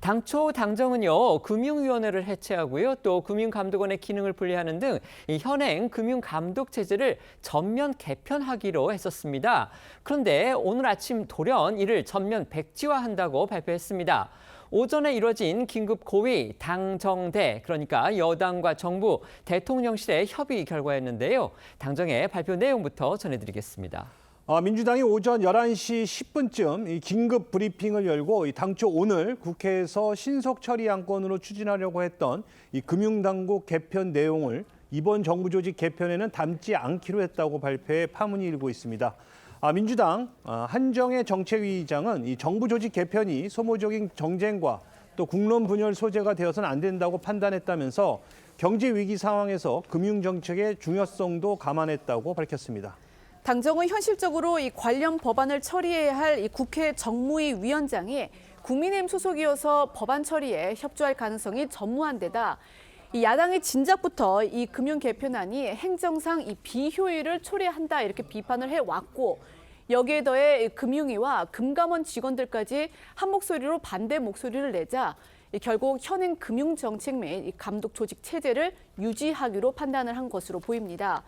당초 당정은요, 금융위원회를 해체하고요, 또 금융감독원의 기능을 분리하는 등 이 현행 금융감독 체제를 전면 개편하기로 했었습니다. 그런데 오늘 아침 돌연 이를 전면 백지화한다고 발표했습니다. 오전에 이뤄진 긴급 고위 당정대, 그러니까 여당과 정부, 대통령실의 협의 결과였는데요. 당정의 발표 내용부터 전해드리겠습니다. 민주당이 오전 11시 10분쯤 이 긴급 브리핑을 열고 당초 오늘 국회에서 신속 처리 안건으로 추진하려고 했던 이 금융당국 개편 내용을 이번 정부 조직 개편에는 담지 않기로 했다고 발표해 파문이 일고 있습니다. 민주당 한정혜 정책위의장은 이 정부 조직 개편이 소모적인 정쟁과 또 국론 분열 소재가 되어서는 안 된다고 판단했다면서 경제 위기 상황에서 금융 정책의 중요성도 감안했다고 밝혔습니다. 당정은 현실적으로 이 관련 법안을 처리해야 할 이 국회 정무위 위원장이 국민의힘 소속이어서 법안 처리에 협조할 가능성이 전무한 데다 이 야당의 진작부터 이 금융 개편안이 행정상 이 비효율을 초래한다 이렇게 비판을 해왔고, 여기에 더해 금융위와 금감원 직원들까지 한 목소리로 반대 목소리를 내자 결국 현행 금융 정책 및 감독 조직 체제를 유지하기로 판단을 한 것으로 보입니다.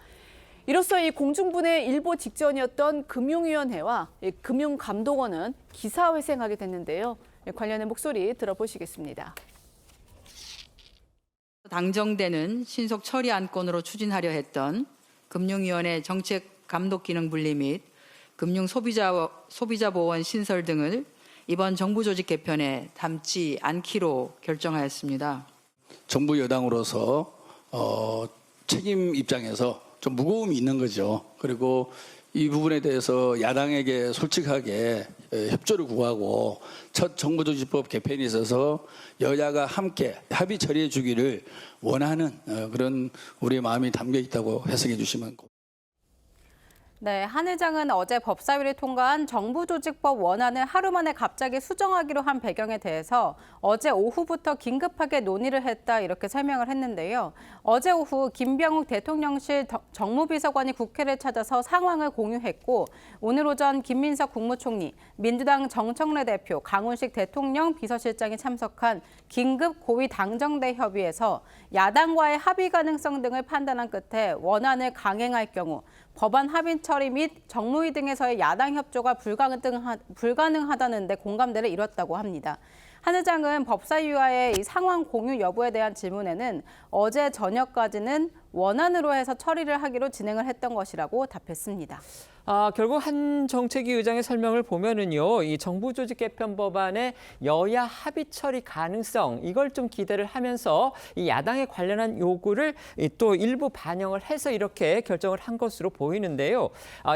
이로써 이 공중분해 일보 직전이었던 금융위원회와 금융감독원은 기사회생하게 됐는데요. 관련된 목소리 들어보시겠습니다. 당정되는 신속 처리 안건으로 추진하려 했던 금융위원회 정책 감독 기능 분리 및 금융 소비자 보호원 신설 등을 이번 정부 조직 개편에 담지 않기로 결정하였습니다. 정부 여당으로서 책임 입장에서 좀 무거움이 있는 거죠. 그리고 이 부분에 대해서 야당에게 솔직하게 협조를 구하고 첫 정부조직법 개편에 있어서 여야가 함께 합의 처리해 주기를 원하는 그런 우리의 마음이 담겨 있다고 해석해 주시면. 네, 한 의장은 어제 법사위를 통과한 정부조직법 원안을 하루 만에 갑자기 수정하기로 한 배경에 대해서 어제 오후부터 긴급하게 논의를 했다 이렇게 설명을 했는데요. 어제 오후 김병욱 대통령실 정무비서관이 국회를 찾아서 상황을 공유했고, 오늘 오전 김민석 국무총리, 민주당 정청래 대표, 강훈식 대통령 비서실장이 참석한 긴급 고위 당정대 협의에서 야당과의 합의 가능성 등을 판단한 끝에 원안을 강행할 경우 법안 합의 처리 및 정무위 등에서의 야당 협조가 불가능하다는 데 공감대를 이뤘다고 합니다. 한 의장은 법사위와의 이 상황 공유 여부에 대한 질문에는 어제 저녁까지는 원안으로 해서 처리를 하기로 진행을 했던 것이라고 답했습니다. 결국 한 정책위 의장의 설명을 보면은요, 이 정부 조직 개편 법안의 여야 합의 처리 가능성, 이걸 좀 기대를 하면서 이 야당에 관련한 요구를 또 일부 반영을 해서 이렇게 결정을 한 것으로 보이는데요.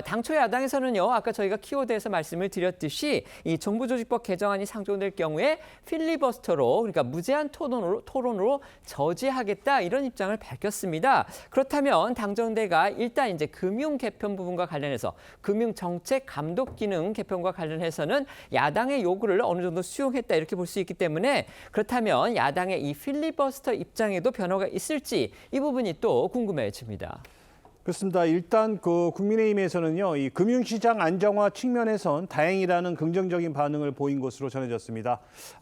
당초 야당에서는요, 아까 저희가 키워드에서 말씀을 드렸듯이 이 정부 조직법 개정안이 상정될 경우에 필리버스터로, 그러니까 무제한 토론으로 저지하겠다 이런 입장을 밝혔습니다. 그렇다면 당정대가 일단 이제 금융 개편 부분과 관련해서 금융정책 감독 기능 개편과 관련해서는 야당의 요구를 어느 정도 수용했다 이렇게 볼 수 있기 때문에, 그렇다면 야당의 이 필리버스터 입장에도 변화가 있을지 이 부분이 또 궁금해집니다. 그렇습니다. 일단 국민의힘에서는요, 이 금융시장 안정화 측면에선 다행이라는 긍정적인 반응을 보인 것으로 전해졌습니다.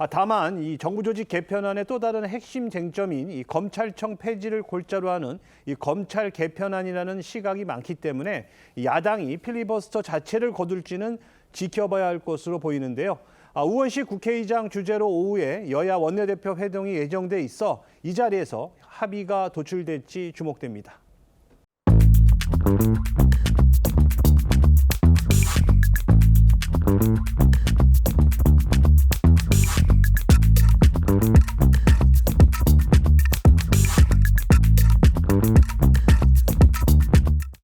다만 이 정부 조직 개편안의 또 다른 핵심 쟁점인 이 검찰청 폐지를 골자로 하는 이 검찰 개편안이라는 시각이 많기 때문에 야당이 필리버스터 자체를 거둘지는 지켜봐야 할 것으로 보이는데요. 우원식 국회의장 주재로 오후에 여야 원내대표 회동이 예정돼 있어 이 자리에서 합의가 도출될지 주목됩니다.